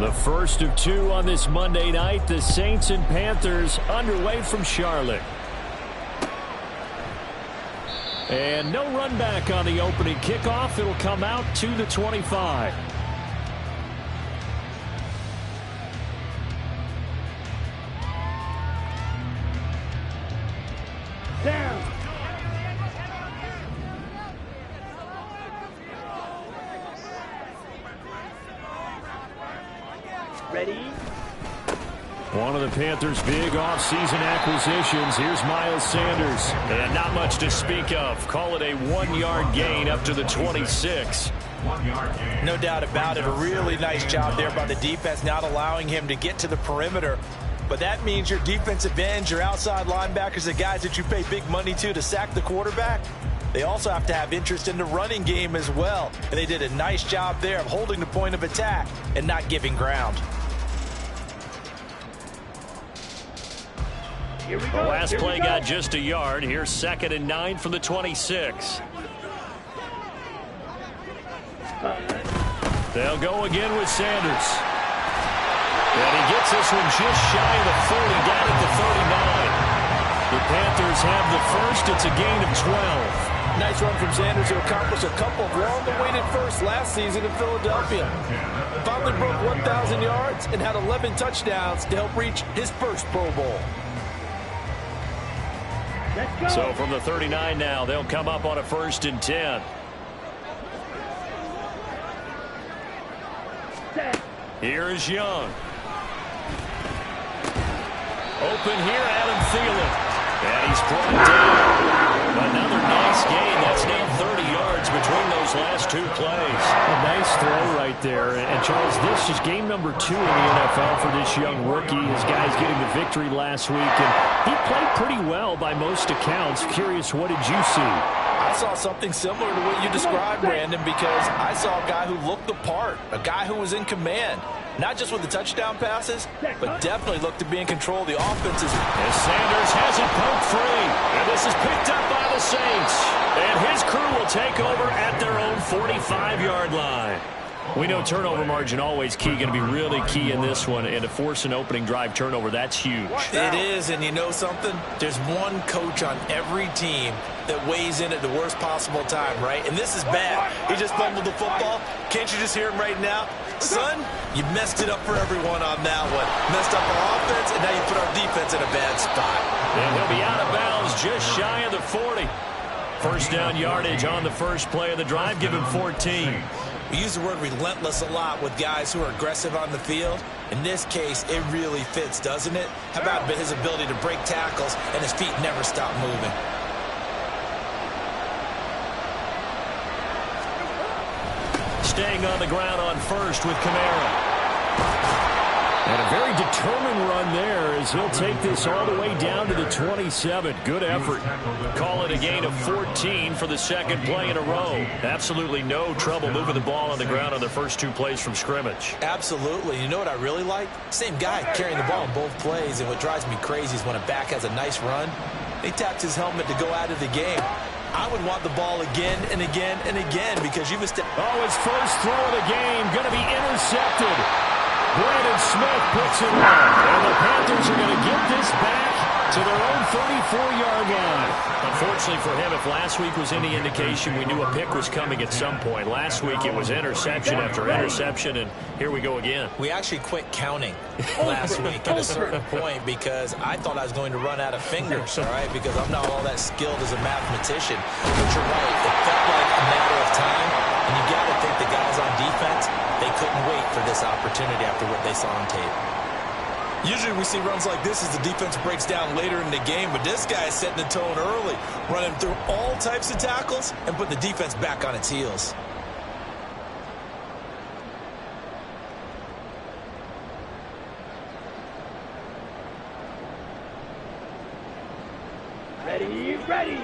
The first of two on this Monday night, the Saints and Panthers underway from Charlotte. And no run back on the opening kickoff. It'll come out to the 25. Down. Ready? One of the Panthers' big offseason acquisitions. Here's Miles Sanders. And not much to speak of. Call it a 1-yard gain up to the 26. No doubt about it. A really nice job there by the defense, not allowing him to get to the perimeter. But that means your defensive ends, your outside linebackers, the guys that you pay big money to sack the quarterback, they also have to have interest in the running game as well. And they did a nice job there of holding the point of attack and not giving ground. The last play got just a yard. Here's 2nd and 9 from the 26. They'll go again with Sanders. And he gets this one just shy of the 40, down at the 39. The Panthers have the first. It's a gain of 12. Nice run from Sanders to accomplish a couple of long-awaited firsts last season in Philadelphia. Finally broke 1,000 yards and had 11 touchdowns to help reach his first Pro Bowl. So from the 39 now, they'll come up on a 1st and 10. Here is Young. Open here, Adam Thielen. And he's brought down. Another nice gain. That's now 30 yards between those last two plays. A nice throw right there. And Charles, this is game number 2 in the NFL for this young rookie. His guys getting the victory last week. And he played pretty well by most accounts. Curious, what did you see? I saw something similar to what you described, Brandon, because I saw a guy who looked the part, a guy who was in command. Not just with the touchdown passes, but definitely looked to be in control of the offenses. As Sanders has it poked free. And this is picked up by the Saints. And his crew will take over at their own 45-yard line. We know turnover margin always key, going to be really key in this one. And to force an opening drive turnover, that's huge. It is, and you know something? There's one coach on every team that weighs in at the worst possible time, right? And this is bad. He just fumbled the football. Can't you just hear him right now? Son, you messed it up for everyone on that one. Messed up our offense, and now you put our defense in a bad spot. And he'll be out of bounds just shy of the 40. First down yardage on the first play of the drive, give him 14. We use the word relentless a lot with guys who are aggressive on the field. In this case, it really fits, doesn't it? How about his ability to break tackles and his feet never stop moving? Staying on the ground on first with Kamara. And a very determined run there as he'll take this all the way down to the 27. Good effort. Call it a gain of 14 for the second play in a row. Absolutely no trouble moving the ball on the ground on the first two plays from scrimmage. Absolutely. You know what I really like? Same guy carrying the ball in both plays, and what drives me crazy is when a back has a nice run, he taps his helmet to go out of the game. I would want the ball again and again and again because you missed it. Oh, his first throw of the game going to be intercepted. Brandon Smith puts it on. And the Panthers are going to get this back to their own 34-yard line. Unfortunately for him, if last week was any indication, we knew a pick was coming at some point. Last week it was interception after interception, and here we go again. We actually quit counting last week at a certain point because I thought I was going to run out of fingers, all right, because I'm not all that skilled as a mathematician. But you're right. It felt like a matter of time, and you got to think the guys on defense, they couldn't wait for this opportunity after what they saw on tape. Usually we see runs like this as the defense breaks down later in the game, but this guy is setting the tone early, running through all types of tackles and putting the defense back on its heels. Ready, ready.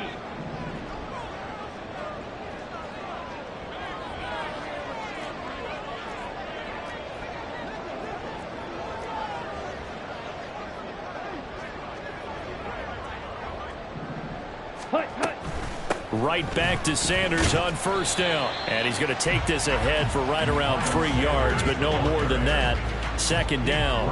Right back to Sanders on first down. And he's going to take this ahead for right around 3 yards, but no more than that. second down.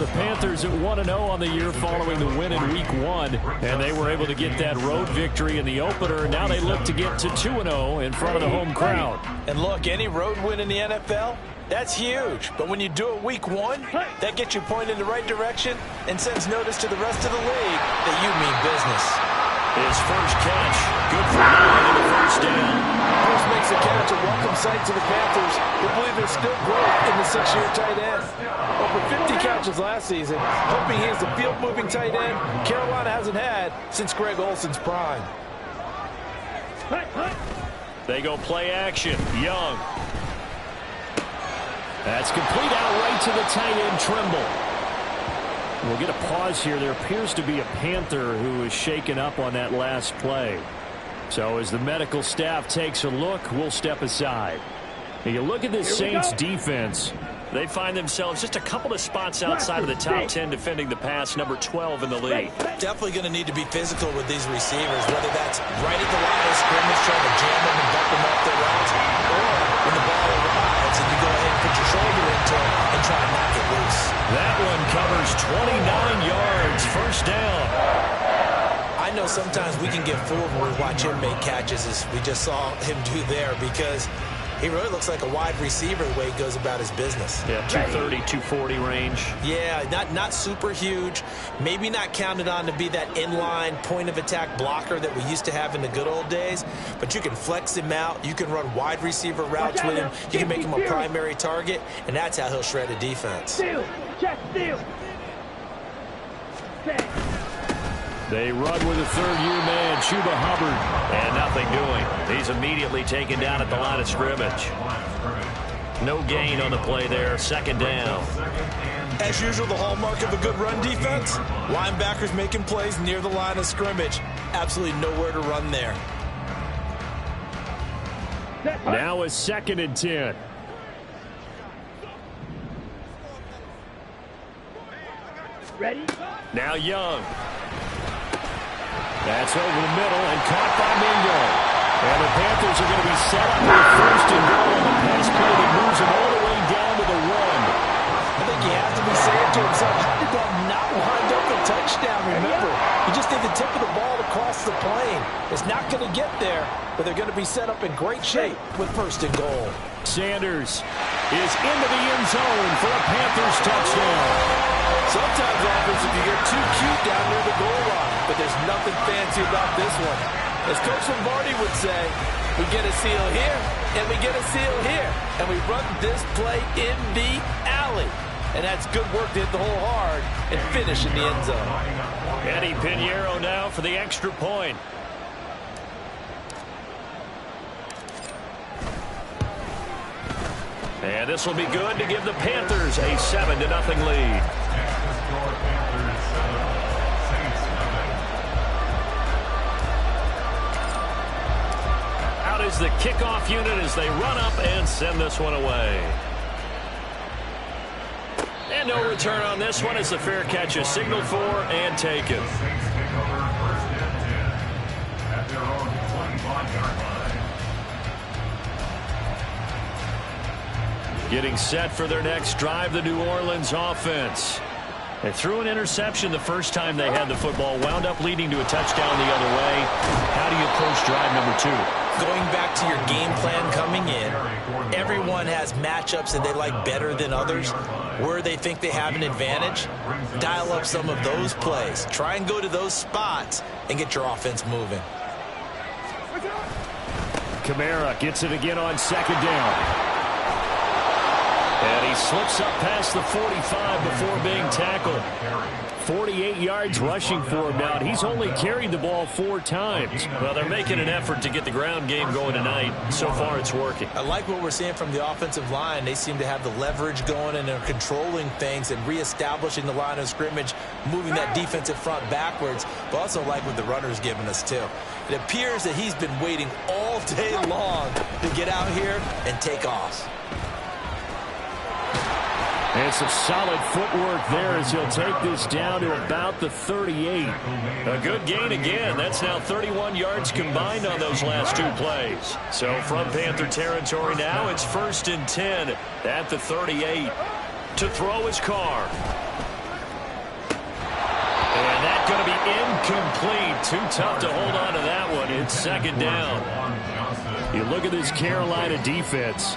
The Panthers at 1-0 on the year following the win in Week 1, and they were able to get that road victory in the opener. Now they look to get to 2-0 in front of the home crowd. And look, any road win in the NFL, that's huge. But when you do it Week 1, that gets you pointed in the right direction and sends notice to the rest of the league that you mean business. His first catch, good for 9 and a first down. First makes a catch, a welcome sight to the Panthers, who believe there's still growth in the 6-year tight end. Over 50 catches last season, hoping he is the field-moving tight end Carolina hasn't had since Greg Olson's prime. They go play action. Young. That's complete out right to the tight end, Trimble. We'll get a pause here. There appears to be a Panther who is shaken up on that last play. So as the medical staff takes a look, we'll step aside. Now you look at this Saints defense. They find themselves just a couple of spots outside of the top 10 defending the pass, number 12 in the league. Definitely going to need to be physical with these receivers, whether that's right at the line of scrimmage trying to jam them and bump them off their routes, or when the ball arrives and you go ahead and put your shoulder into it and try to knock it loose. That one covers 29 yards, first down. I know sometimes we can get fooled when we watch him make catches, as we just saw him do there, because he really looks like a wide receiver the way he goes about his business. Yeah, 230, 240 range. Yeah, not super huge. Maybe not counted on to be that inline point-of-attack blocker that we used to have in the good old days. But you can flex him out. You can run wide receiver routes with him. You can make him a primary target, and that's how he'll shred a defense. Steal. Check, steal. They run with a third-year man, Chuba Hubbard, and nothing doing. He's immediately taken down at the line of scrimmage. No gain on the play there, second down. As usual, the hallmark of a good run defense, linebackers making plays near the line of scrimmage. Absolutely nowhere to run there. Now a 2nd and 10. Ready? Now Young. That's over the middle and caught by Mingo. And the Panthers are going to be set up with first and goal on the pass play that moves them all the way down to the 1. I think he has to be saying to himself, how did that not wind up a touchdown? Remember, you just need the tip of the ball to cross the plane. It's not going to get there, but they're going to be set up in great shape with first and goal. Sanders is into the end zone for a Panthers touchdown. Sometimes, offensive, you get too cute down near the goal line, but there's nothing fancy about this one. As Coach Lombardi would say, we get a seal here, and we get a seal here, and we run this play in the alley. And that's good work to hit the hole hard and finish in the end zone. Eddie Pinheiro now for the extra point. And this will be good to give the Panthers a 7-0 lead. Out is the kickoff unit as they run up and send this one away. And no return on this one as the fair catch is signaled for and taken. Getting set for their next drive, the New Orleans offense. They threw an interception the first time they had the football, wound up leading to a touchdown the other way. How do you approach drive number 2? Going back to your game plan coming in, everyone has matchups that they like better than others. Where they think they have an advantage, dial up some of those plays. Try and go to those spots and get your offense moving. Kamara gets it again on second down. And he slips up past the 45 before being tackled. 48 yards rushing for him now. He's only carried the ball 4 times. Well, they're making an effort to get the ground game going tonight. So far, it's working. I like what we're seeing from the offensive line. They seem to have the leverage going, and they're controlling things and reestablishing the line of scrimmage, moving that defensive front backwards. But also like what the runner's giving us, too. It appears that he's been waiting all day long to get out here and take off. And some solid footwork there as he'll take this down to about the 38. A good gain again. That's now 31 yards combined on those last 2 plays. So from Panther territory now, it's 1st and 10 at the 38. to throw his car. And that's going to be incomplete. Too tough to hold on to that one. It's second down. You look at this Carolina defense.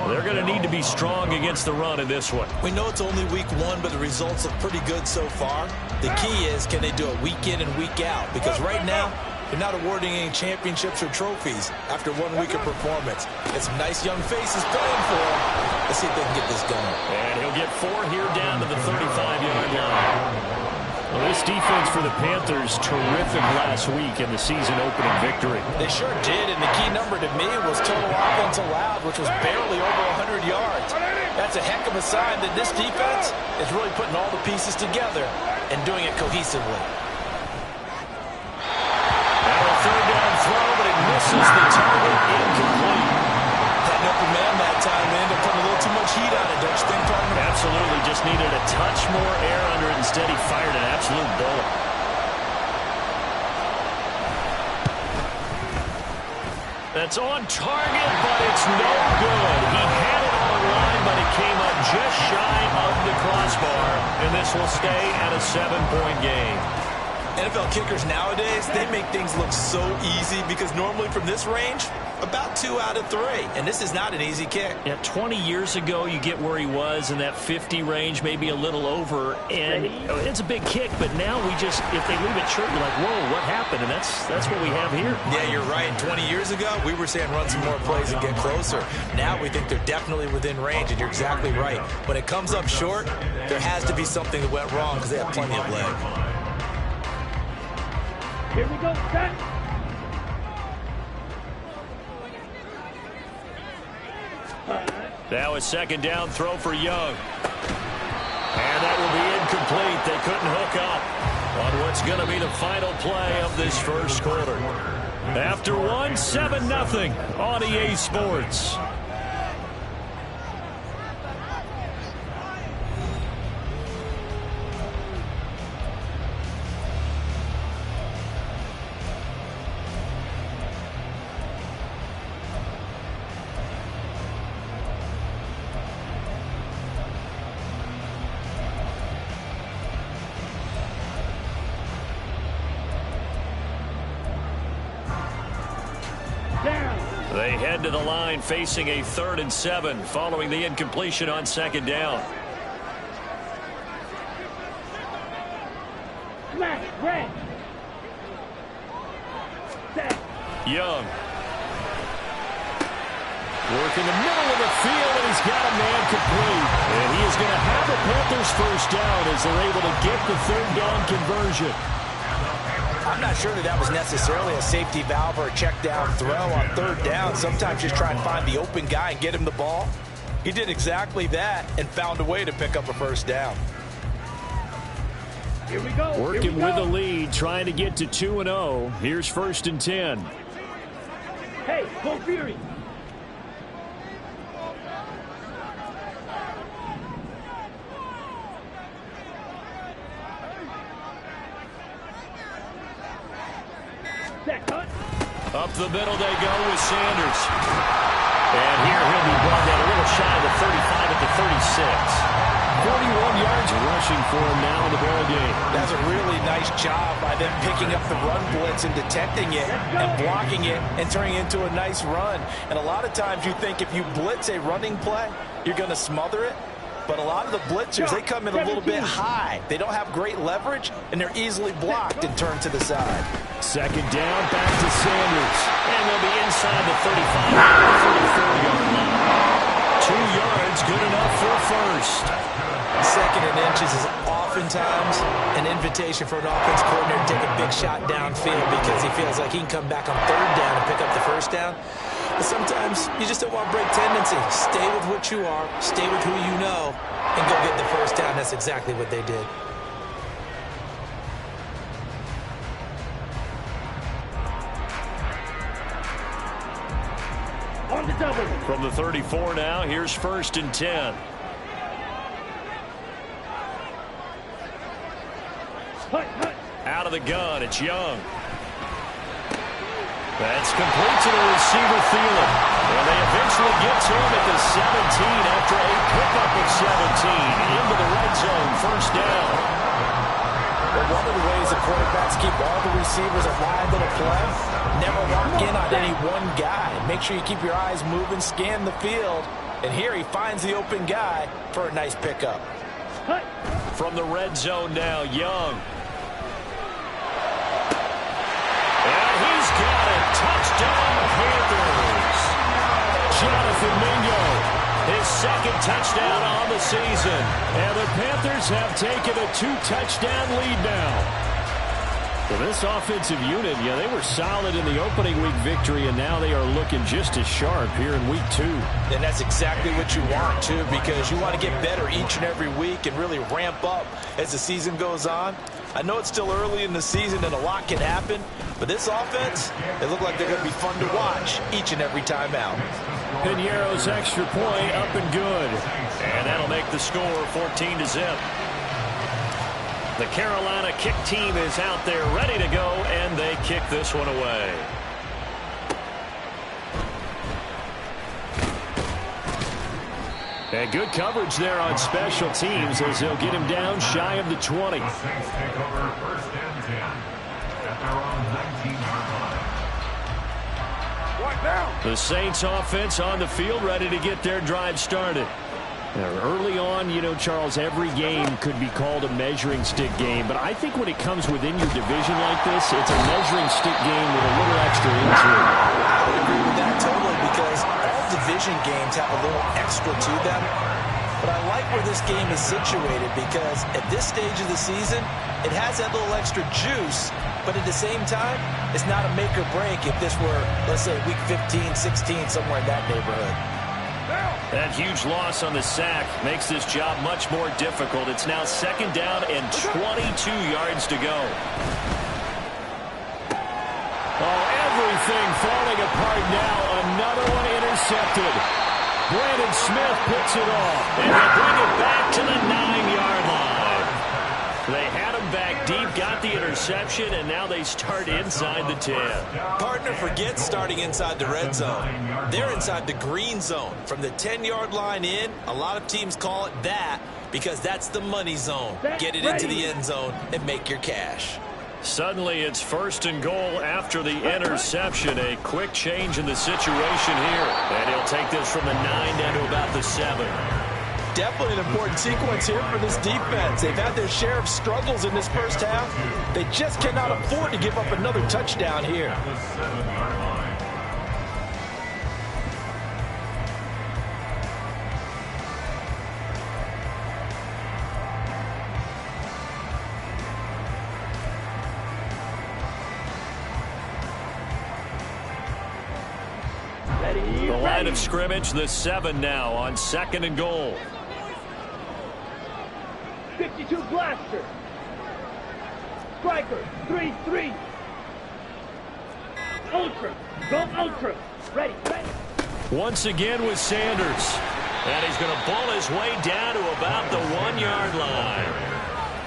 They're going to need to be strong against the run in this one. We know it's only week one, but the results look pretty good so far. The key is, can they do it week in and week out? Because right now, they're not awarding any championships or trophies after 1 week of performance. Get some nice young faces playing for them. Let's see if they can get this going. And he'll get 4 here down to the 35-yard line. Well, this defense for the Panthers, terrific last week in the season-opening victory. They sure did, and the key number to me was total offense allowed, which was barely over 100 yards. That's a heck of a sign that this defense is really putting all the pieces together and doing it cohesively. Now a third down throw, but it misses the target, incomplete. That open man that time ended up putting a little too much heat on it, don't you think, Parker? Absolutely, just needed a touch more air under it. Instead, he fired an absolute bullet. That's on target, but it's no good. He had it on line, but it came up just shy of the crossbar, and this will stay at a 7-point game. NFL kickers nowadays, they make things look so easy because normally from this range, about 2 out of 3. And this is not an easy kick. Yeah, 20 years ago, you get where he was in that 50 range, maybe a little over. And it's a big kick, but now we just, if they leave it short, you're like, whoa, what happened? And that's what we have here. Yeah, you're right. 20 years ago, we were saying run some more plays and get closer. Now we think they're definitely within range, and you're exactly right. When it comes up short, there has to be something that went wrong because they have plenty of leg. Here we go, set. Now a second down throw for Young. And that will be incomplete. They couldn't hook up on what's going to be the final play of this first quarter. After one, 7-0 on EA Sports. They head to the line facing a 3rd and 7 following the incompletion on second down. Smash, red. Set. Young. Working the middle of the field, and he's got a man complete. And he is going to have the Panthers first down as they're able to get the 3rd down conversion. I'm not sure that was necessarily a safety valve or a check down throw on 3rd down. Sometimes just try and find the open guy and get him the ball. He did exactly that and found a way to pick up a first down. Here we go. Working with the lead, trying to get to 2-0. Here's 1st and 10. Hey, go Fury. Up the middle they go with Sanders. And here he'll be brought down a little shy of the 35 at the 36. 41 yards rushing for him now in the ball game. That's a really nice job by them picking up the run blitz and detecting it and blocking it and turning it into a nice run. And a lot of times you think if you blitz a running play, you're going to smother it. But a lot of the blitzers, they come in a little bit high. They don't have great leverage, and they're easily blocked and turned to the side. Second down, back to Sanders. And they'll be inside the 35, 34-yard line. 2 yards, good enough for a first. 2nd and inches is oftentimes an invitation for an offense coordinator to take a big shot downfield because he feels like he can come back on 3rd down and pick up the first down. But sometimes you just don't want to break tendency. Stay with what you are, stay with who you know, and go get the first down. That's exactly what they did. On the double. From the 34 now, here's 1st and 10. Hut, hut. Out of the gun, it's Young. That's complete to the receiver, Thielen. And they eventually get to him at the 17 after a pickup of 17. first down. Well, one of the ways the quarterbacks keep all the receivers alive in a play, never lock in on any one guy. Make sure you keep your eyes moving, scan the field. And here he finds the open guy for a nice pickup. From the red zone now, Young. And he's got it. Touchdown, Panthers. Jonathan Mingo. His second touchdown on the season. And the Panthers have taken a 2-touchdown lead now. Well, this offensive unit, yeah, they were solid in the opening week victory, and now they are looking just as sharp here in week 2. And that's exactly what you want, too, because you want to get better each and every week and really ramp up as the season goes on. I know it's still early in the season and a lot can happen, but this offense, they look like they're going to be fun to watch each and every time out. Piñeiro's extra point up and good. And that'll make the score 14-0. The Carolina kick team is out there ready to go, and they kick this one away. And good coverage there on special teams as they'll get him down shy of the 20. The Saints offense on the field ready to get their drive started. Now, early on, you know, Charles, every game could be called a measuring stick game, but I think when it comes within your division like this, it's a measuring stick game with a little extra into it. I would agree with that totally because all division games have a little extra to them. But I like where this game is situated because at this stage of the season, it has that little extra juice, but at the same time, it's not a make or break if this were, let's say, week 15, 16, somewhere in that neighborhood. That huge loss on the sack makes this job much more difficult. It's now second down and 22 yards to go. Oh, everything falling apart now. Another one intercepted. Brandon Smith picks it off, and they bring it back to the 9-yard line. They had him back deep, got the interception, and now they start inside the 10. Partner, forget starting inside the red zone. They're inside the green zone. From the 10-yard line in, a lot of teams call it that because that's the money zone. Get it into the end zone and make your cash. Suddenly, it's first and goal after the interception. A quick change in the situation here. And he'll take this from the 9 down to about the 7. Definitely an important sequence here for this defense. They've had their share of struggles in this first half. They just cannot afford to give up another touchdown here. The line of scrimmage, the 7 now on second and goal. 52 blaster. Striker, 3-3. Ultra, go ultra. Ready. Once again with Sanders. And he's going to ball his way down to about the 1-yard line.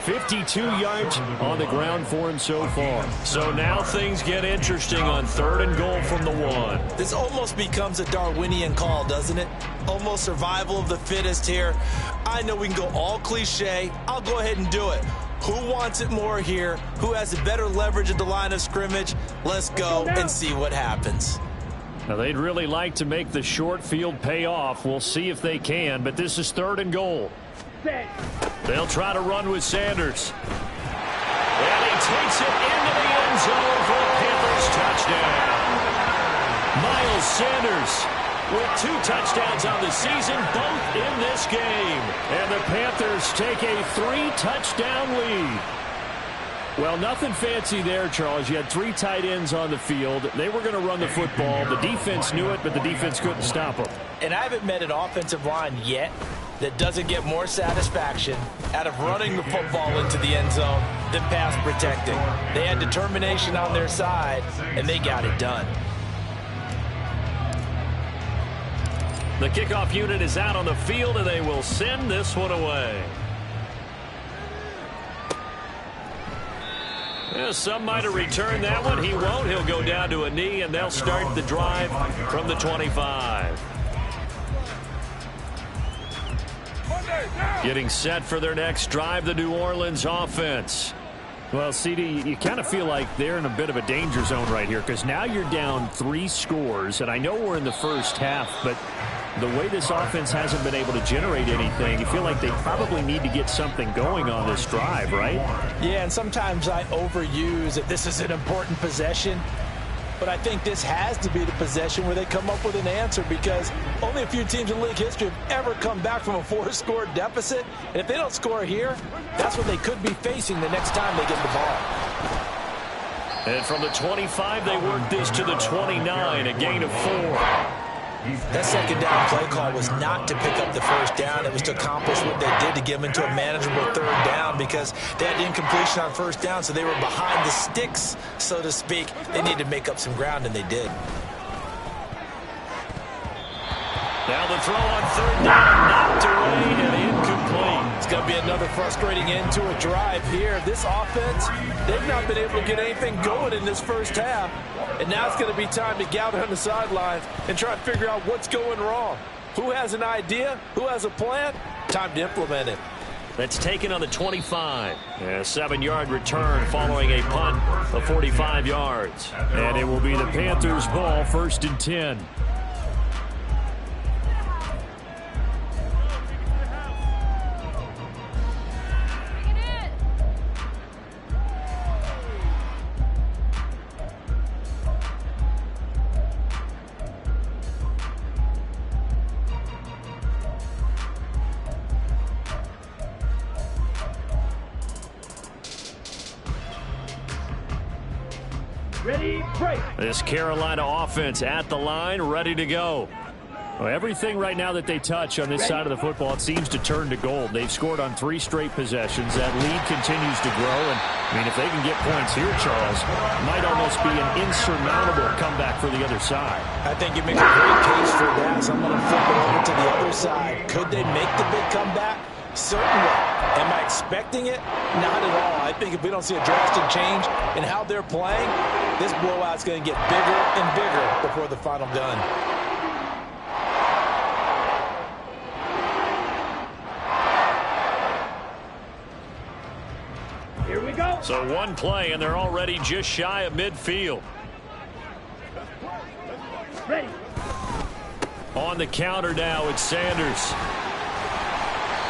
52 yards on the ground for him so far. So now things get interesting on third and goal from the 1. This almost becomes a Darwinian call, doesn't it? Almost survival of the fittest here. I know we can go all cliche. I'll go ahead and do it. Who wants it more here? Who has a better leverage at the line of scrimmage? Let's go and see what happens. Now, they'd really like to make the short field pay off. We'll see if they can, but this is third and goal. They'll try to run with Sanders. And he takes it into the end zone for a Panthers touchdown. Miles Sanders with 2 touchdowns on the season, both in this game. And the Panthers take a 3-touchdown lead. Well, nothing fancy there, Charles. You had 3 tight ends on the field. They were going to run the football. The defense knew it, but the defense couldn't stop them. And I haven't met an offensive line yet that doesn't get more satisfaction out of running the football into the end zone than pass protecting. They had determination on their side, and they got it done. The kickoff unit is out on the field, and they will send this one away. Yeah, some might have returned that one. He won't. He'll go down to a knee, and they'll start the drive from the 25. Getting set for their next drive, the New Orleans offense. Well, CD, you kind of feel like they're in a bit of a danger zone right here because now you're down 3 scores, and I know we're in the first half, but the way this offense hasn't been able to generate anything, you feel like they probably need to get something going on this drive, right? Yeah, and sometimes I overuse that this is an important possession, but I think this has to be the possession where they come up with an answer because only a few teams in league history have ever come back from a 4-score deficit, and if they don't score here, that's what they could be facing the next time they get the ball. And from the 25, they work this to the 29, a gain of 4. That second down play call was not to pick up the first down. It was to accomplish what they did to get them into a manageable third down because they had incompletion on first down, so they were behind the sticks, so to speak. They needed to make up some ground, and they did. Now the throw on third down, knocked away and incomplete. It's going to be another frustrating end to a drive here. This offense, they've not been able to get anything going in this first half. And now it's going to be time to gather on the sidelines and try to figure out what's going wrong. Who has an idea? Who has a plan? Time to implement it. That's taken on the 25. A 7-yard return following a punt of 45 yards. And it will be the Panthers' ball, 1st and 10. Ready, break. This Carolina offense at the line, ready to go. Well, everything right now that they touch on this side of the football, it seems to turn to gold. They've scored on 3 straight possessions. That lead continues to grow. And, I mean, if they can get points here, Charles, it might almost be an insurmountable comeback for the other side. I think you make a great case for that. So I'm going to flip it over to the other side. Could they make the big comeback? Certainly. Am I expecting it? Not at all. I think if we don't see a drastic change in how they're playing, this blowout's going to get bigger and bigger before the final gun. Here we go. So one play, and they're already just shy of midfield. Ready. On the counter now, it's Sanders.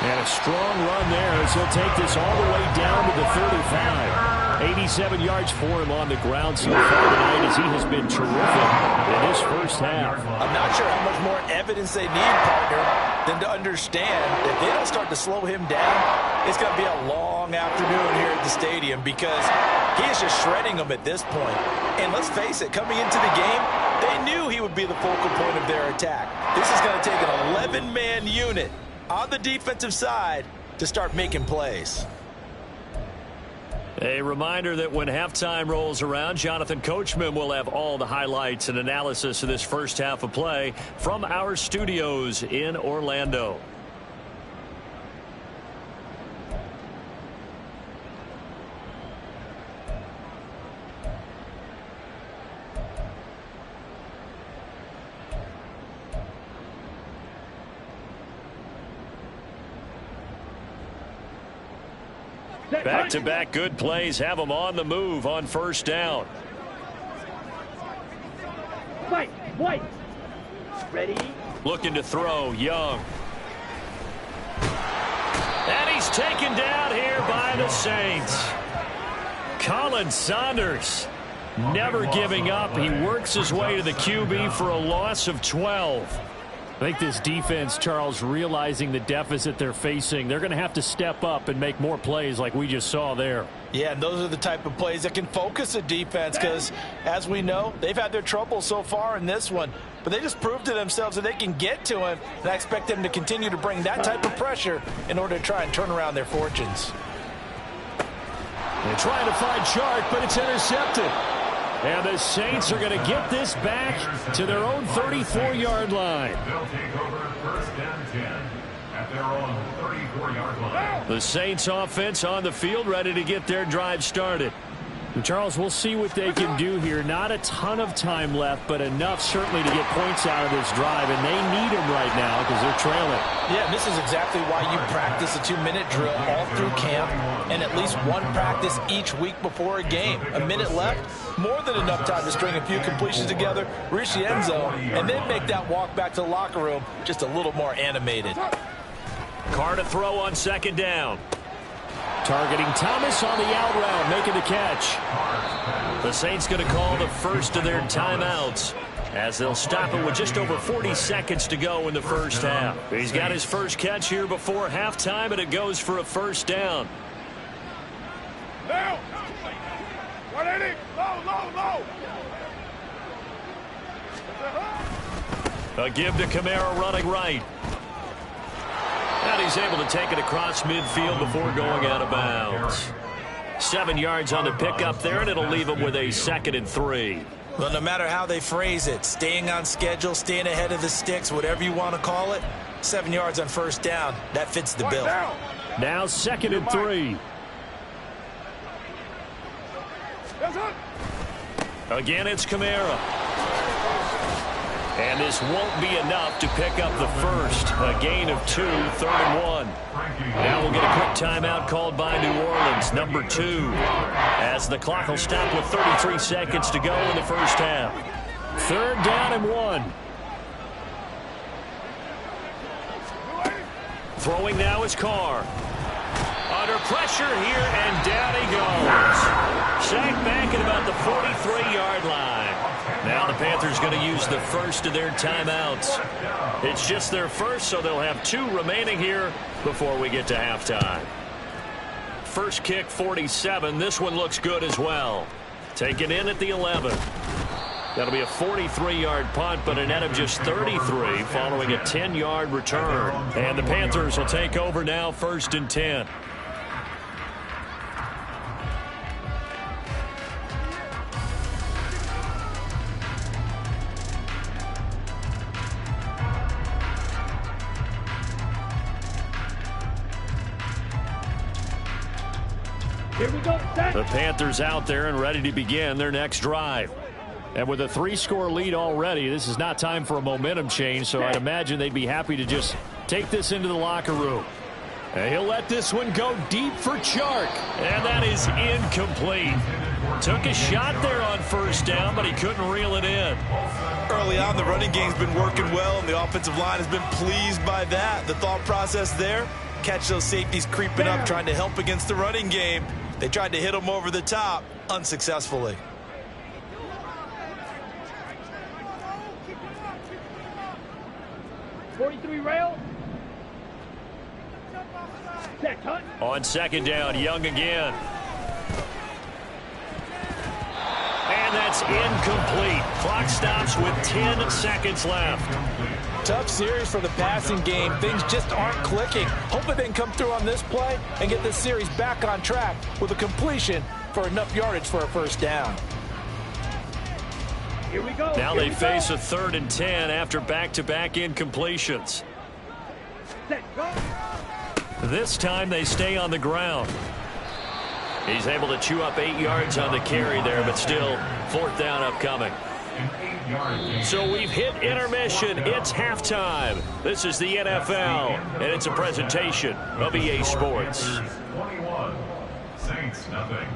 And a strong run there as he'll take this all the way down to the 35. 87 yards for him on the ground so far tonight as he has been terrific in his first half. I'm not sure how much more evidence they need, partner, than to understand that if they don't start to slow him down, it's going to be a long afternoon here at the stadium because he is just shredding them at this point. And let's face it, coming into the game, they knew he would be the focal point of their attack. This is going to take an 11-man unit on the defensive side to start making plays. A reminder that when halftime rolls around, Jonathan Coachman will have all the highlights and analysis of this first half of play from our studios in Orlando. Back-to-back good plays have them on the move on first down. Fight, white. Ready. Looking to throw, Young. And he's taken down here by the Saints. Colin Saunders never giving up. He works his way to the QB for a loss of 12. I think this defense, Charles, realizing the deficit they're facing, they're going to have to step up and make more plays like we just saw there. Yeah, and those are the type of plays that can focus a defense because, as we know, they've had their trouble so far in this one. But they just proved to themselves that they can get to him, and I expect them to continue to bring that type of pressure in order to try and turn around their fortunes. They're trying to find Chark, but it's intercepted. And the Saints are going to get this back to their own 34-yard line. They'll take over first and 10 at their own 34-yard line. The Saints offense on the field ready to get their drive started. Charles, we'll see what they can do here. Not a ton of time left, but enough certainly to get points out of this drive, and they need them right now because they're trailing. Yeah, this is exactly why you practice a 2-minute drill all through camp and at least one practice each week before a game. A minute left, more than enough time to string a few completions together, reach the end zone, and then make that walk back to the locker room just a little more animated. Carr to throw on second down. Targeting Thomas on the out route, making the catch. The Saints going to call the first of their timeouts as they'll stop it with just over 40 seconds to go in the first half. He's got his first catch here before halftime, and it goes for a first down. Now! 180! Low! A give to Kamara running right. And he's able to take it across midfield before going out of bounds. 7 yards on the pickup there, and it'll leave him with a 2nd and 3. Well, no matter how they phrase it, staying on schedule, staying ahead of the sticks, whatever you want to call it, 7 yards on first down, that fits the bill. Now 2nd and 3. Again, it's Kamara. And this won't be enough to pick up the first. A gain of 2, 3rd and 1. Now we'll get a quick timeout called by New Orleans, number 2. As the clock will stop with 33 seconds to go in the first half. 3rd down and 1. Throwing now is Carr. Under pressure here, and down he goes. Sacked back at about the 43-yard line. Now the Panthers going to use the first of their timeouts. It's just their first, so they'll have 2 remaining here before we get to halftime. First kick, 47. This one looks good as well. Taken in at the 11. That'll be a 43-yard punt, but a net of just 33 following a 10-yard return. And the Panthers will take over now, 1st and 10. Here we go. The Panthers out there and ready to begin their next drive. And with a 3-score lead already, this is not time for a momentum change, so I'd imagine they'd be happy to just take this into the locker room. And he'll let this one go deep for Chark. And that is incomplete. Took a shot there on first down, but he couldn't reel it in. Early on, the running game's been working well, and the offensive line has been pleased by that. The thought process there, catch those safeties creeping up, trying to help against the running game. They tried to hit him over the top, unsuccessfully. Rail. Check, Hunt. On second down, Young again. And that's incomplete. Clock stops with 10 seconds left. Tough series for the passing game. Things just aren't clicking. Hoping they can come through on this play and get this series back on track with a completion for enough yardage for a first down. Here we go. Now they face a 3rd and 10 after back-to-back incompletions. Set, go. This time they stay on the ground. He's able to chew up 8 yards on the carry there, but still 4th down upcoming. So we've hit intermission. It's halftime. This is the NFL, and it's a presentation of EA Sports. 21, Saints nothing.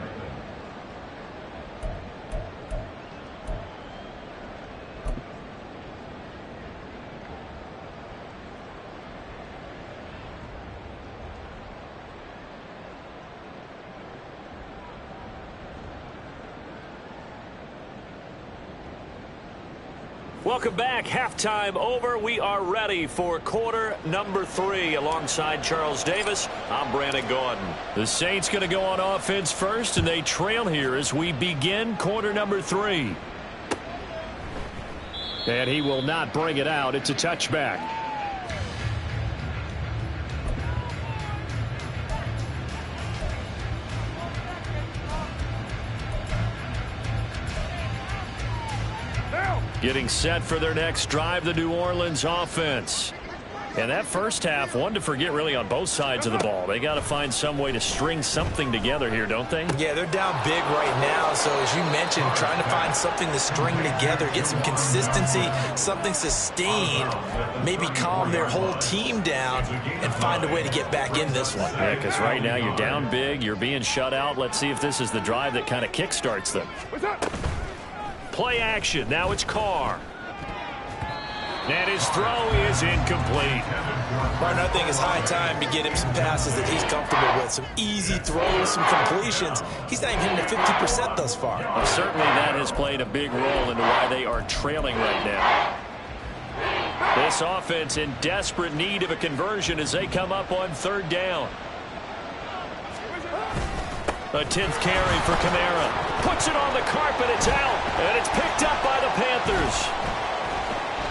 Welcome back. Halftime over. We are ready for quarter number 3. Alongside Charles Davis, I'm Brandon Gordon. The Saints going to go on offense first, and they trail here as we begin quarter number 3. And he will not bring it out. It's a touchback. Getting set for their next drive, the New Orleans offense. And that first half, one to forget really on both sides of the ball. They got to find some way to string something together here, don't they? Yeah, they're down big right now. So as you mentioned, trying to find something to string together, get some consistency, something sustained, maybe calm their whole team down and find a way to get back in this one. Yeah, because right now you're down big, you're being shut out. Let's see if this is the drive that kind of kickstarts them. Play action. Now it's Carr. And his throw is incomplete. Martin, I think it's high time to get him some passes that he's comfortable with. Some easy throws, some completions. He's not even hitting at 50% thus far. Well, certainly that has played a big role into why they are trailing right now. This offense in desperate need of a conversion as they come up on third down. A 10th carry for Kamara. Puts it on the carpet. It's out. And it's picked up by the Panthers.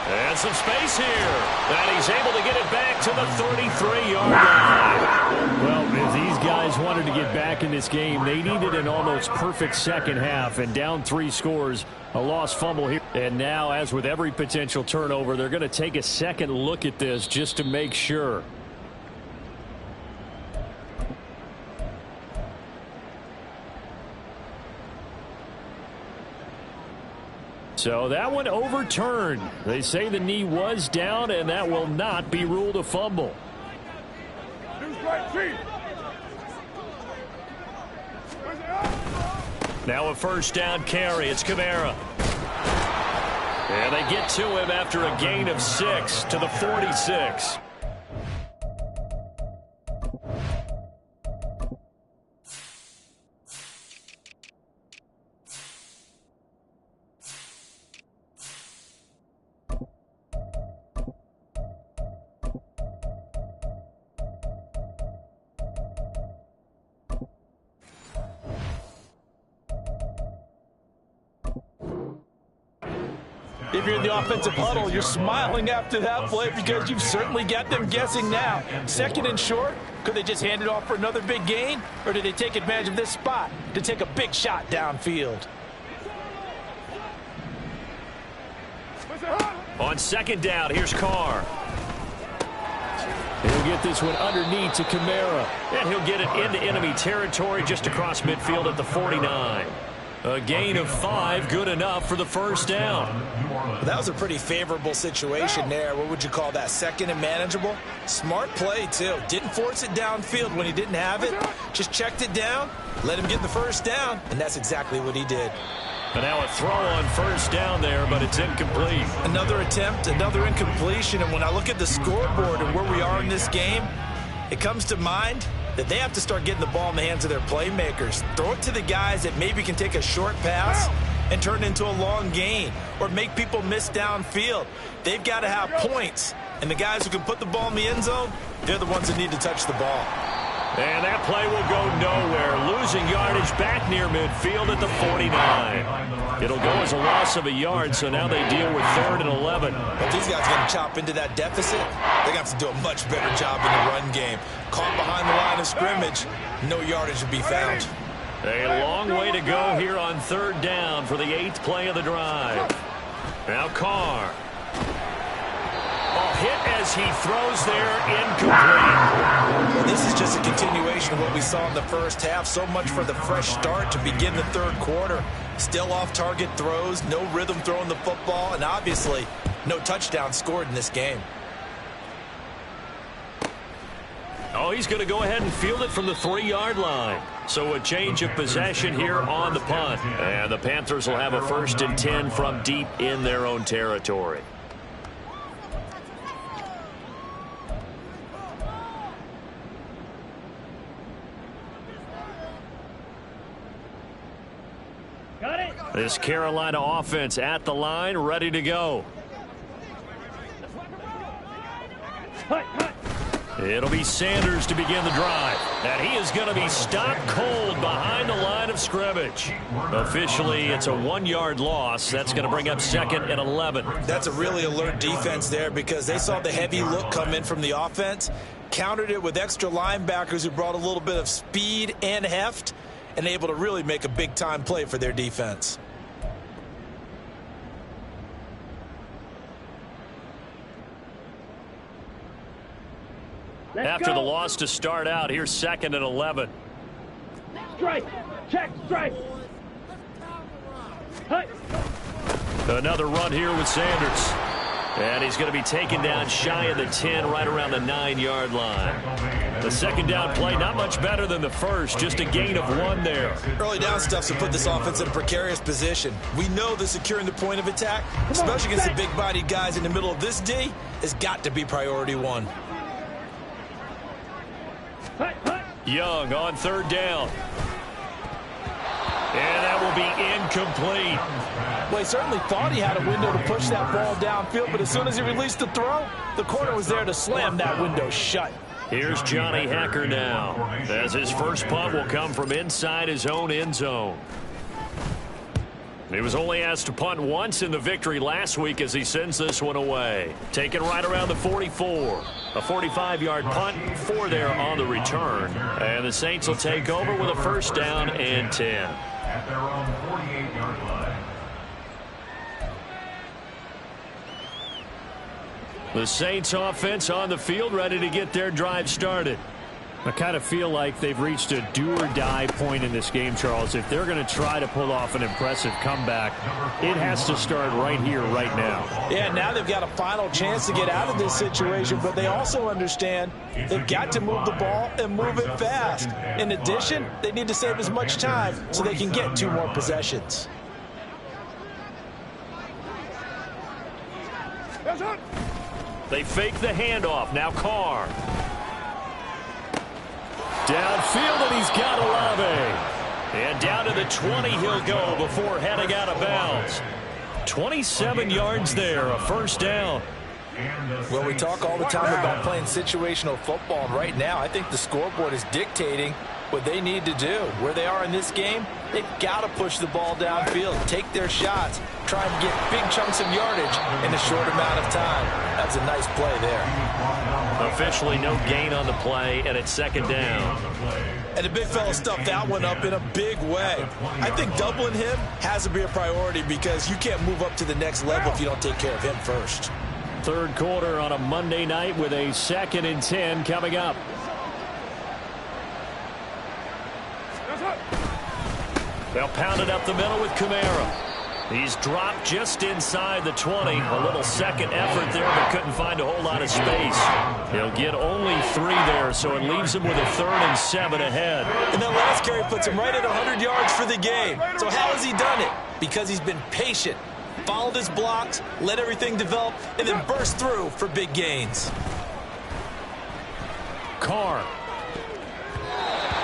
And some space here. And he's able to get it back to the 33-yard line. Well, if these guys wanted to get back in this game, they needed an almost perfect second half. And down 3 scores, a lost fumble here. And now, as with every potential turnover, they're going to take a second look at this just to make sure. So that one overturned. They say the knee was down, and that will not be ruled a fumble. Now a first down carry. It's Kamara. And they get to him after a gain of 6 to the 46. If you're in the offensive huddle, you're smiling after that play because you've certainly got them guessing now. Second and short, could they just hand it off for another big gain? Or did they take advantage of this spot to take a big shot downfield? On second down, here's Carr. He'll get this one underneath to Kamara. And he'll get it into enemy territory just across midfield at the 49. A gain of 5, good enough for the first down. That was a pretty favorable situation there. What would you call that? Second and manageable? Smart play, too. Didn't force it downfield when he didn't have it. Just checked it down, let him get the first down, and that's exactly what he did. And now a throw on first down there, but it's incomplete. Another attempt, another incompletion, and when I look at the scoreboard and where we are in this game, it comes to mind that they have to start getting the ball in the hands of their playmakers. Throw it to the guys that maybe can take a short pass and turn it into a long gain or make people miss downfield. They've got to have points, and the guys who can put the ball in the end zone, they're the ones that need to touch the ball. And that play will go nowhere. Losing yardage back near midfield at the 49. It'll go as a loss of a yard, so now they deal with 3rd and 11. If these guys are going to chop into that deficit, they're going to have to do a much better job in the run game. Caught behind the line of scrimmage, no yardage to be found. A long way to go here on 3rd down for the 8th play of the drive. Now Carr. Hit as he throws there, incomplete. Well, this is just a continuation of what we saw in the first half. So much for the fresh start to begin the 3rd quarter. Still off-target throws, no rhythm throwing the football, and obviously no touchdown scored in this game. Oh, he's going to go ahead and field it from the 3-yard line. So a change of possession here on the punt. And the Panthers will have a 1st and 10 from deep in their own territory. This Carolina offense at the line, ready to go. It'll be Sanders to begin the drive. And he is going to be stopped cold behind the line of scrimmage. Officially, it's a 1-yard loss. That's going to bring up 2nd and 11. That's a really alert defense there because they saw the heavy look come in from the offense, countered it with extra linebackers who brought a little bit of speed and heft, and able to really make a big-time play for their defense. after the loss to start out. Here's 2nd and 11. Strike. Check. Strike. Hut. Another run here with Sanders. And he's going to be taken down shy of the 10, right around the 9-yard line. The second down play, not much better than the first, just a gain of 1 there. Early down stuff's to put this offense in a precarious position. We know that securing the point of attack, especially against the big-bodied guys in the middle of this D, has got to be priority 1. Young on 3rd down. And that will be incomplete. Well, he certainly thought he had a window to push that ball downfield, but as soon as he released the throw, the corner was there to slam that window shut. Here's Johnny Hacker now, as his first punt will come from inside his own end zone. He was only asked to punt once in the victory last week as he sends this one away. Taken right around the 44. A 45-yard punt, 4 there on the return. And the Saints will take over with a 1st down and 10. At their own 48-yard line. The Saints offense on the field, ready to get their drive started. I kind of feel like they've reached a do-or-die point in this game, Charles. If they're going to try to pull off an impressive comeback, it has to start right here, right now. Yeah, now they've got a final chance to get out of this situation, but they also understand they've got to move the ball and move it fast. In addition, they need to save as much time so they can get 2 more possessions. They fake the handoff. Now Carr. Downfield, and he's got Olave. And down to the 20 he'll go before heading out of bounds. 27 yards there, a 1st down. Well, we talk all the time about playing situational football, and right now I think the scoreboard is dictating what they need to do. Where they are in this game, they've got to push the ball downfield, take their shots, try and get big chunks of yardage in a short amount of time. That was a nice play there. Officially no gain on the play, and it's 2nd down. And the big fella stuffed that one up in a big way. I think doubling him has to be a priority because you can't move up to the next level if you don't take care of him first. 3rd quarter on a Monday night with a 2nd and 10 coming up. They'll pound it up the middle with Kamara. He's dropped just inside the 20. A little second effort there, but couldn't find a whole lot of space. He'll get only 3 there, so it leaves him with a 3rd and 7 ahead. And that last carry puts him right at 100 yards for the game. So how has he done it? Because he's been patient, followed his blocks, let everything develop, and then burst through for big gains. Carr.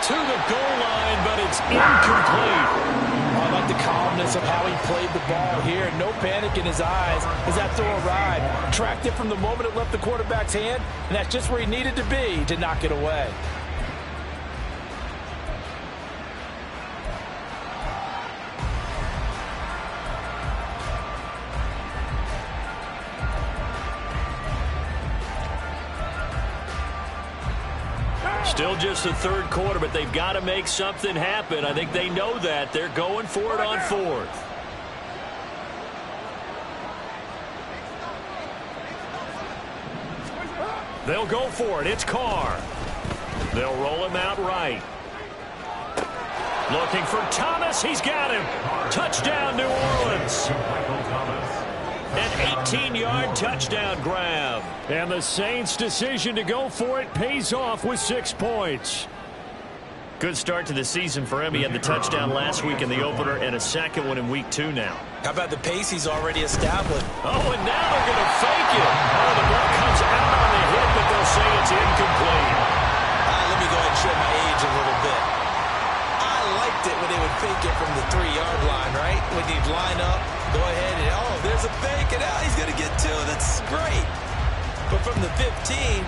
To the goal line, but it's incomplete. I like the calmness of how he played the ball here. No panic in his eyes as that throw arrived. Tracked it from the moment it left the quarterback's hand, and that's just where he needed to be to knock it away. Still just the 3rd quarter, but they've got to make something happen. I think they know that. They're going for it on 4th. They'll go for it. It's Carr. They'll roll him out right. Looking for Thomas. He's got him. Touchdown, New Orleans. An 18-yard touchdown grab. And the Saints' decision to go for it pays off with 6 points. Good start to the season for him. He had the touchdown last week in the opener and a second one in week 2 now. How about the pace he's already established? Oh, and now they're going to fake it. Oh, the ball comes out on the hit, but they'll say it's incomplete. Let me go ahead and show my age a little bit. I liked it when they would fake it from the 3-yard line, right? When you'd line up, go ahead and, oh, there's a fake, and now he's going to get 2. That's great. But from the 15,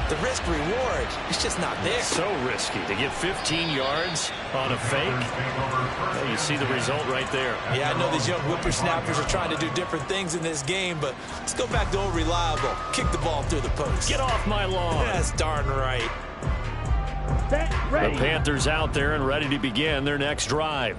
the risk-reward is just not there. So risky to get 15 yards on a fake. Well, you see the result right there. Yeah, I know these young whippersnappers are trying to do different things in this game, but let's go back to old reliable. Kick the ball through the post. Get off my lawn. That's darn right. The Panthers out there and ready to begin their next drive.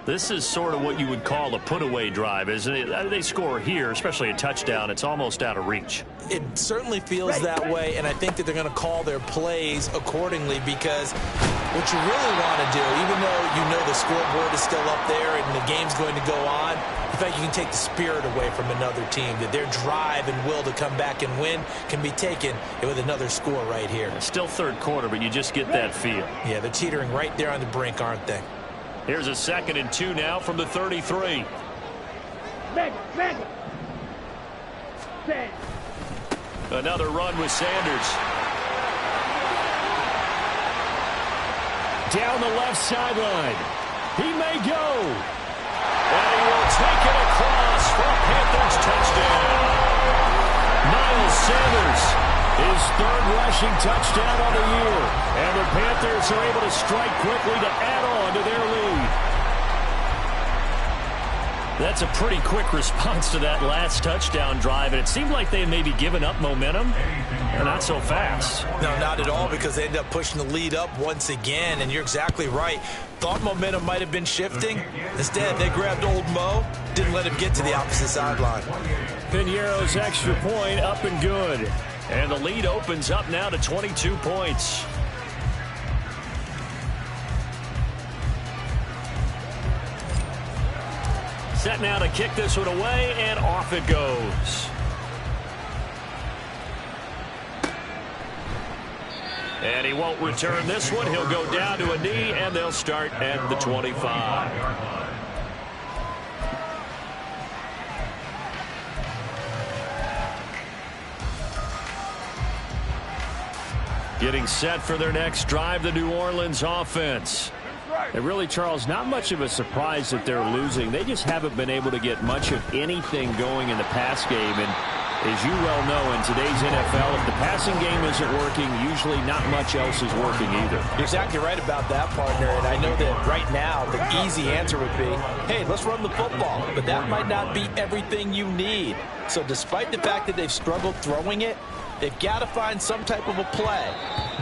This is sort of what you would call a put-away drive, isn't it? They score here, especially a touchdown. It's almost out of reach. It certainly feels that way, and I think that they're going to call their plays accordingly, because what you really want to do, even though you know the scoreboard is still up there and the game's going to go on, in fact, you can take the spirit away from another team, that their drive and will to come back and win can be taken with another score right here. Still third quarter, but you just get that feel. Yeah, they're teetering right there on the brink, aren't they? Here's a 2nd and 2 now from the 33. Another run with Sanders. Down the left sideline. He may go. And he will take it across for a Panthers touchdown. Miles Sanders, his 3rd rushing touchdown on the year. And the Panthers are able to strike quickly to add on to their lead. That's a pretty quick response to that last touchdown drive, and it seemed like they had maybe given up momentum. Not so fast. No, not at all, because they ended up pushing the lead up once again, and you're exactly right. Thought momentum might have been shifting. Instead, they grabbed old Mo, didn't let him get to the opposite sideline. Pinheiro's extra point up and good. And the lead opens up now to 22 points. Set now to kick this one away, and off it goes. And he won't return this one. He'll go down to a knee, and they'll start at the 25. Getting set for their next drive, the New Orleans offense. And really, Charles, not much of a surprise that they're losing. They just haven't been able to get much of anything going in the pass game. And as you well know, in today's NFL, if the passing game isn't working, usually not much else is working either. You're exactly right about that, partner. And I know that right now the easy answer would be, hey, let's run the football. But that might not be everything you need. So despite the fact that they've struggled throwing it, they've got to find some type of a play,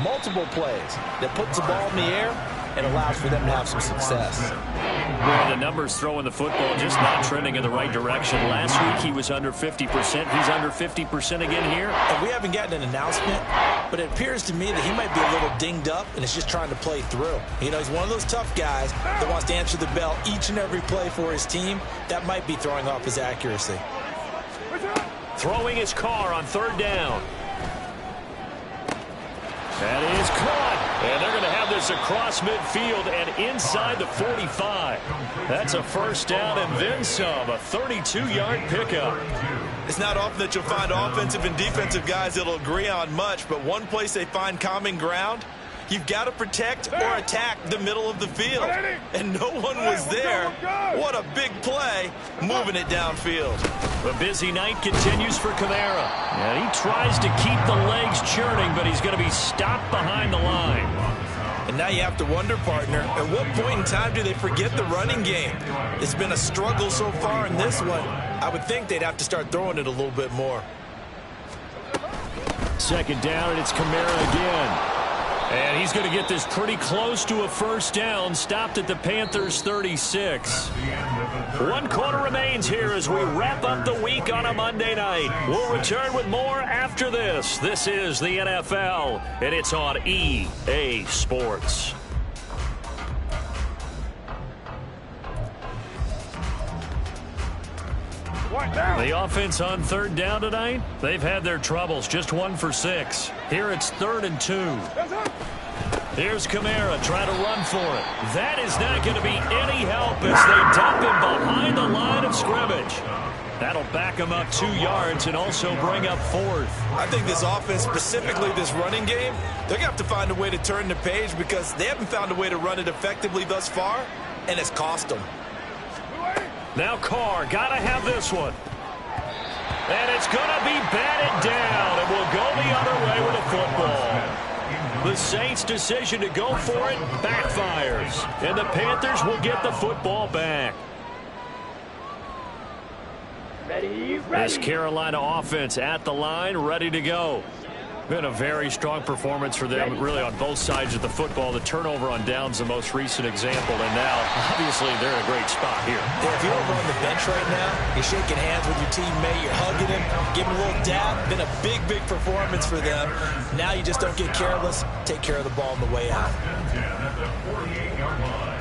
multiple plays, that puts the ball in the air and allows for them to have some success. Well, the numbers throwing the football just not trending in the right direction. Last week he was under 50%. He's under 50% again here. And we haven't gotten an announcement, but it appears to me that he might be a little dinged up and is just trying to play through. You know, he's one of those tough guys that wants to answer the bell each and every play for his team. That might be throwing off his accuracy. Throwing his car on 3rd down. That is caught. And they're going to have this across midfield and inside the 45. That's a 1st down and then some. A 32-yard pickup. It's not often that you'll find offensive and defensive guys that'll agree on much, but one place they find common ground, you've got to protect or attack the middle of the field. And no one was there. What a big play, moving it downfield. The busy night continues for Kamara. And he tries to keep the legs churning, but he's going to be stopped behind the line. And now you have to wonder, partner, at what point in time do they forget the running game? It's been a struggle so far in this one. I would think they'd have to start throwing it a little bit more. 2nd down, and it's Kamara again. And he's going to get this pretty close to a 1st down, stopped at the Panthers' 36. 1 quarter remains here as we wrap up the week on a Monday night. We'll return with more after this. This is the NFL, and it's on EA Sports. The offense on 3rd down tonight, they've had their troubles, just 1 for 6. Here it's 3rd and 2. Here's Kamara trying to run for it. That is not going to be any help as they dump him behind the line of scrimmage. That'll back him up 2 yards and also bring up 4th. I think this offense, specifically this running game, they're going to have to find a way to turn the page because they haven't found a way to run it effectively thus far, and it's cost them. Now Carr, gotta have this one. And it's gonna be batted down, and we'll go the other way with a football. The Saints' decision to go for it backfires, and the Panthers will get the football back. Ready. This Carolina offense at the line, ready to go. Been a very strong performance for them, really on both sides of the football. The turnover on downs, the most recent example, and now, obviously, they're in a great spot here. Yeah, if you're over on the bench right now, you're shaking hands with your teammate, you're hugging him, giving him a little dab. Been a big, big performance for them. Now you just don't get careless. Take care of the ball on the way out. At the 48-yard line.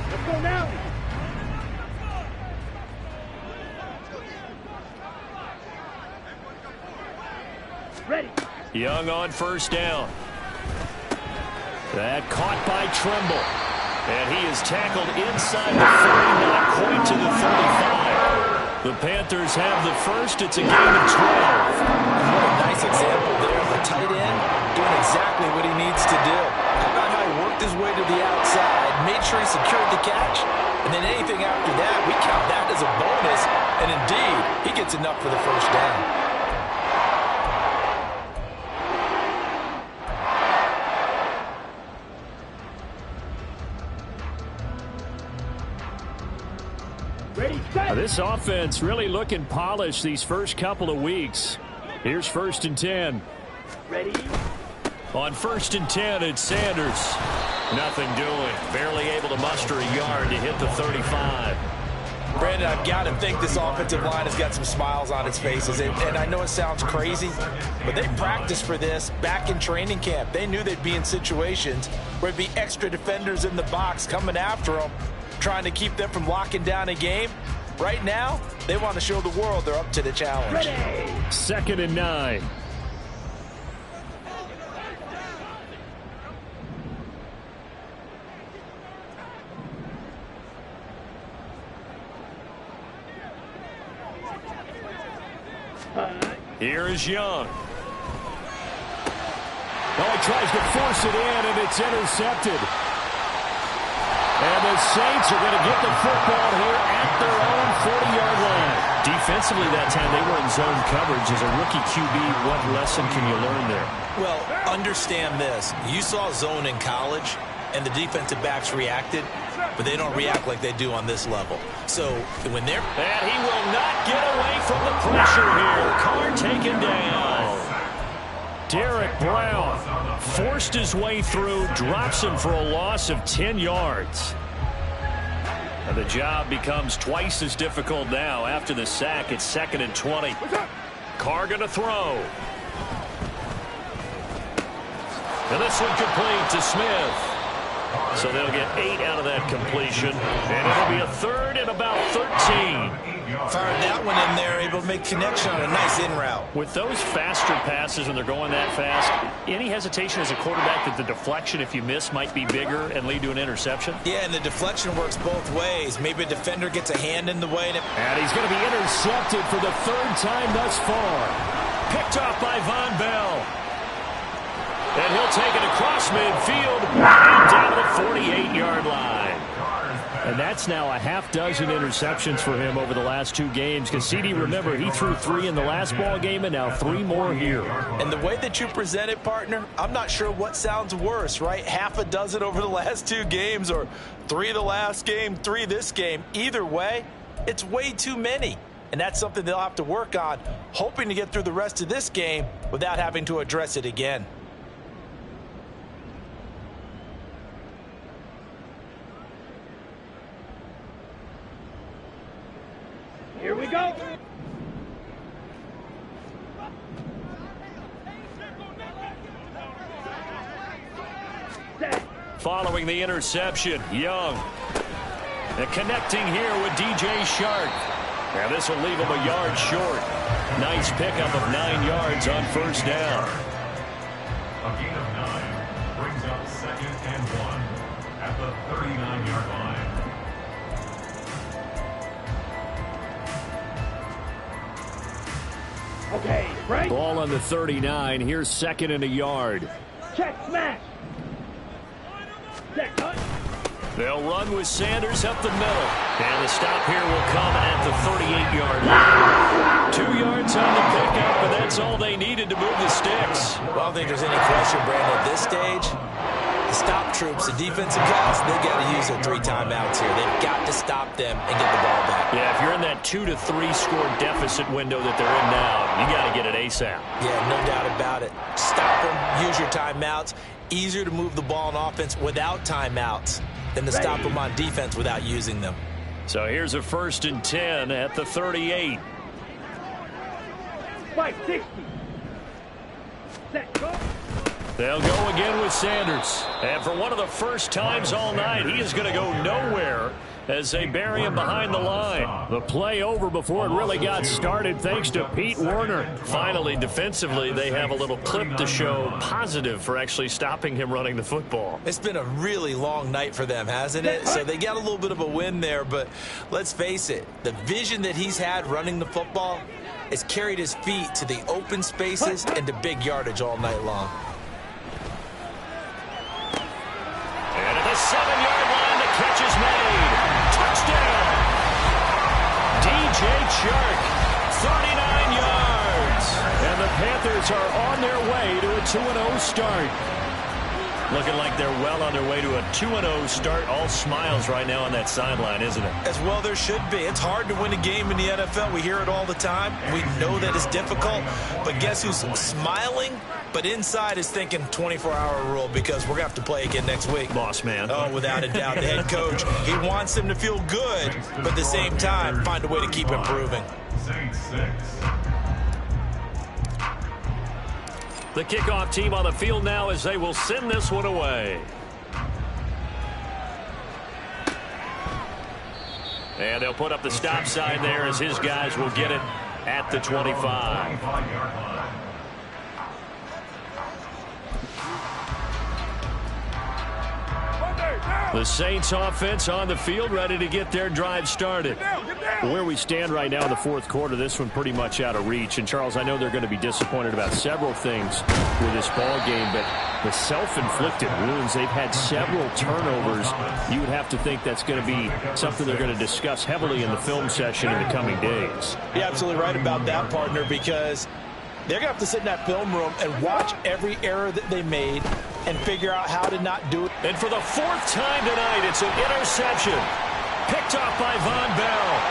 Let's go now. Ready. Young on first down. That caught by Trimble. And he is tackled inside the 30, not quite to the 35. The Panthers have the first. It's a gain of 12. What a nice example there of a tight end doing exactly what he needs to do. How about how he worked his way to the outside, made sure he secured the catch, and then anything after that, we count that as a bonus. And indeed, he gets enough for the first down. This offense really looking polished these first couple of weeks. Here's 1st and 10. Ready. On 1st and 10, it's Sanders. Nothing doing. Barely able to muster a yard to hit the 35. Brandon, I've got to think this offensive line has got some smiles on its faces. And I know it sounds crazy, but they practiced for this back in training camp. They knew they'd be in situations where there'd be extra defenders in the box coming after them, trying to keep them from locking down a game. Right now, they want to show the world they're up to the challenge. Ready. 2nd and 9. Here is Young. Oh, he tries to force it in, and it's intercepted. And the Saints are going to get the football here at their own 40-yard line. Defensively that time, they were in zone coverage. As a rookie QB, what lesson can you learn there? Well, understand this. You saw zone in college, and the defensive backs reacted, but they don't react like they do on this level. So when they're... And he will not get away from the pressure here. Carr taken down. Derek Brown forced his way through, drops him for a loss of 10 yards. And the job becomes twice as difficult now. After the sack, it's 2nd and 20. Carr going to throw. And this one complete to Smith. So they'll get 8 out of that completion. And it'll be a 3rd and about 13. Fired that one in there, able to make connection on a nice in route. With those faster passes, when they're going that fast, any hesitation as a quarterback that the deflection, if you miss, might be bigger and lead to an interception? Yeah, and the deflection works both ways. Maybe a defender gets a hand in the way. And he's going to be intercepted for the 3rd time thus far. Picked off by Von Bell. And he'll take it across midfield and down to the 48-yard line. And that's now a half dozen interceptions for him over the last 2 games. Because CD, remember, he threw 3 in the last ball game and now 3 more here. And the way that you present it, partner, I'm not sure what sounds worse, right? Half a dozen over the last 2 games, or 3 the last game, 3 this game. Either way, it's way too many. And that's something they'll have to work on, hoping to get through the rest of this game without having to address it again. Here we go. Following the interception, Young. And connecting here with DJ Shark. Now this will leave him a yard short. Nice pickup of 9 yards on first down. A gain of 9 brings up 2nd and 1 at the 39-yard line. Okay, right. Ball on the 39. Here's 2nd and a yard. Check, smash. Check, cut. They'll run with Sanders up the middle. And the stop here will come at the 38-yard line. 2 yards on the pickup, and that's all they needed to move the sticks. Well, I don't think there's any question, Brandon, at this stage. The stop troops, the defensive guys, they got to use their 3 timeouts here. They've got to stop them and get the ball back. Yeah, if you're in that 2 to 3 score deficit window that they're in now, you got to get it ASAP. Yeah, no doubt about it. Stop them, use your timeouts. Easier to move the ball on offense without timeouts than to stop them on defense without using them. So here's a 1st and 10 at the 38. 560. Set, go. They'll go again with Sanders. And for one of the first times all night, he is going to go nowhere as they bury him behind the line. The play over before it really got started thanks to Pete Werner. Finally, defensively, they have a little clip to show positive for actually stopping him running the football. It's been a really long night for them, hasn't it? So they got a little bit of a win there, but let's face it, the vision that he's had running the football has carried his feet to the open spaces and to big yardage all night long. And at the 7-yard line, the catch is made. Touchdown! DJ Chark, 39 yards. And the Panthers are on their way to a 2-0 start. Looking like they're well on their way to a 2-0 start. All smiles right now on that sideline, isn't it? As well there should be. It's hard to win a game in the NFL. We hear it all the time. We know that it's difficult. But guess who's smiling? But inside is thinking 24-hour rule because we're going to have to play again next week. Boss man. Oh, without a doubt. The head coach, he wants them to feel good, but at the same time, find a way to keep improving. Saints 6. The kickoff team on the field now as they will send this one away. And they'll put up the stop sign there as his guys will get it at the 25. The Saints offense on the field ready to get their drive started. Where we stand right now in the 4th quarter, this one pretty much out of reach. And, Charles, I know they're going to be disappointed about several things with this ball game, but the self-inflicted wounds, they've had several turnovers. You would have to think that's going to be something they're going to discuss heavily in the film session in the coming days. You're absolutely right about that, partner, because they're going to have to sit in that film room and watch every error that they made and figure out how to not do it. And for the 4th time tonight, it's an interception. Picked off by Von Bell.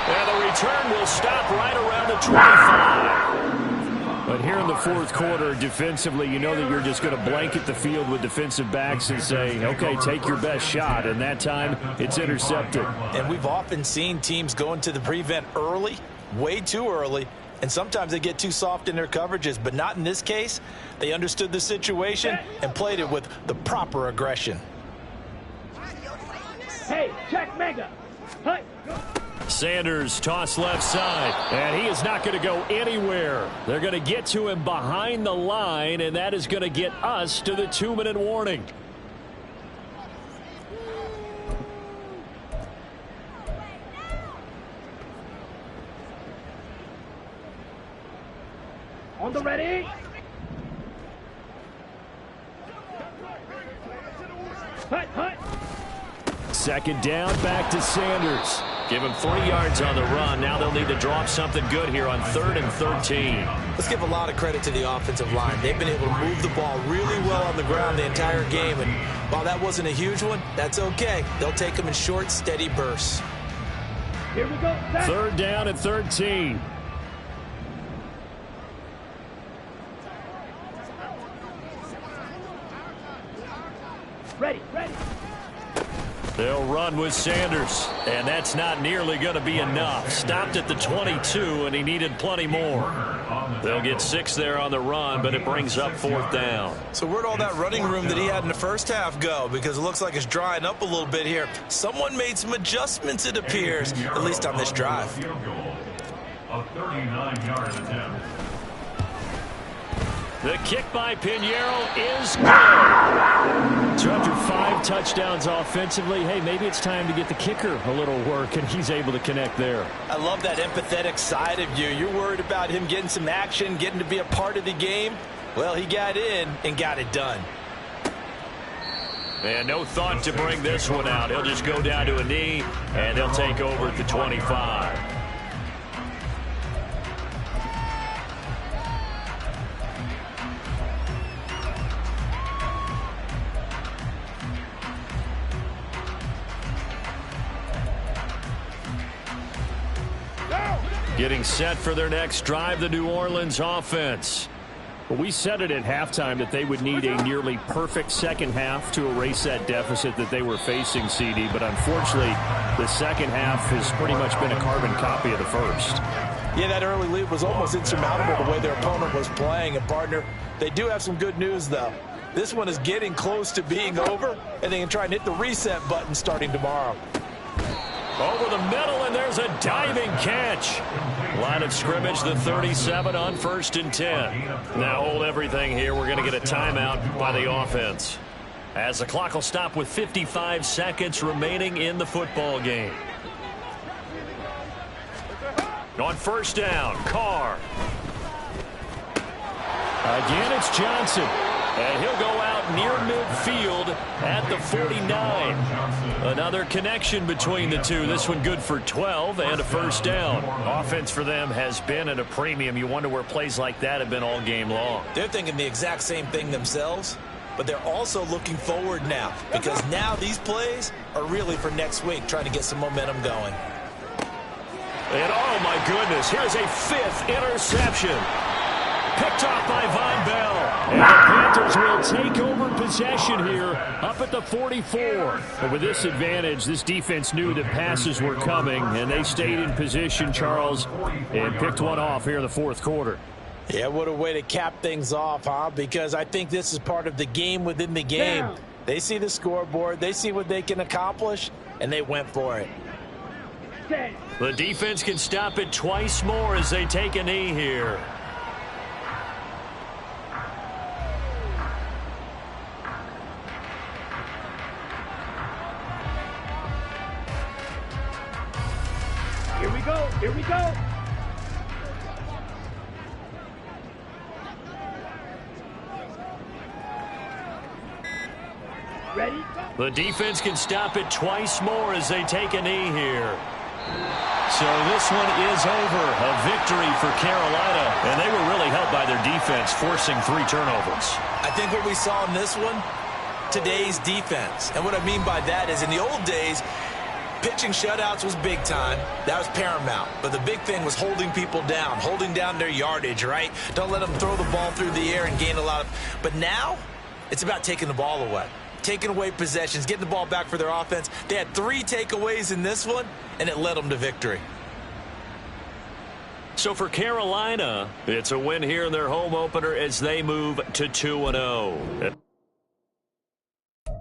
And the return will stop right around the 25. But here in the 4th quarter, defensively, you know that you're just going to blanket the field with defensive backs and say, okay, take your best shot. And that time, it's intercepted. And we've often seen teams go into the prevent early, way too early, and sometimes they get too soft in their coverages, but not in this case. They understood the situation and played it with the proper aggression. Hey, check mega. Hi. Sanders toss left side, and he is not going to go anywhere. They're going to get to him behind the line, and that is going to get us to the 2-minute warning. On the ready. Hut, hut. 2nd down, back to Sanders. Give him 3 yards on the run. Now they'll need to drop something good here on 3rd and 13. Let's give a lot of credit to the offensive line. They've been able to move the ball really well on the ground the entire game. And while that wasn't a huge one, that's okay. They'll take them in short, steady bursts. Here we go. Set. 3rd down and 13. Ready, ready. They'll run with Sanders, and that's not nearly going to be enough. Stopped at the 22, and he needed plenty more. They'll get 6 there on the run, but it brings up 4th down. So where'd all that running room that he had in the first half go? Because it looks like it's drying up a little bit here. Someone made some adjustments, it appears, at least on this drive. A 39-yard attempt. The kick by Pinheiro is good. So after 5 touchdowns offensively, hey, maybe it's time to get the kicker a little work, and he's able to connect there. I love that empathetic side of you. You're worried about him getting some action, getting to be a part of the game. Well, he got in and got it done. And no thought to bring this one out. He'll just go down to a knee, and they'll take over at the 25. Getting set for their next drive, the New Orleans offense. Well, we said it at halftime that they would need a nearly perfect second half to erase that deficit that they were facing, CD. But unfortunately, the second half has pretty much been a carbon copy of the first. Yeah, that early lead was almost insurmountable the way their opponent was playing. And, partner, they do have some good news, though. This one is getting close to being over, and they can try and hit the reset button starting tomorrow. Over the middle, and there's a diving catch. Line of scrimmage, the 37 on 1st and 10. Now hold everything here. We're going to get a timeout by the offense, as the clock will stop with 55 seconds remaining in the football game. On 1st down, Carr. Again, it's Johnson. And he'll go out near midfield at the 49. Another connection between the two. This one good for 12 and a 1st down. Offense for them has been at a premium. You wonder where plays like that have been all game long. They're thinking the exact same thing themselves, but they're also looking forward now, because now these plays are really for next week, trying to get some momentum going. And oh my goodness, here's a 5th interception. Picked off by Von Bell. And the Panthers will take over possession here up at the 44. But with this advantage, this defense knew that passes were coming, and they stayed in position, Charles, and picked one off here in the 4th quarter. Yeah, what a way to cap things off, huh? Because I think this is part of the game within the game. They see the scoreboard, they see what they can accomplish, and they went for it. The defense can stop it twice more as they take a knee here. Here we go. Here we go. Ready? The defense can stop it twice more as they take a knee here. So this one is over. A victory for Carolina. And they were really helped by their defense, forcing 3 turnovers. I think what we saw in this one, today's defense. And what I mean by that is in the old days, pitching shutouts was big time. That was paramount. But the big thing was holding people down, holding down their yardage, right? Don't let them throw the ball through the air and gain a lot of... But now, it's about taking the ball away. Taking away possessions, getting the ball back for their offense. They had 3 takeaways in this one, and it led them to victory. So for Carolina, it's a win here in their home opener as they move to 2-0.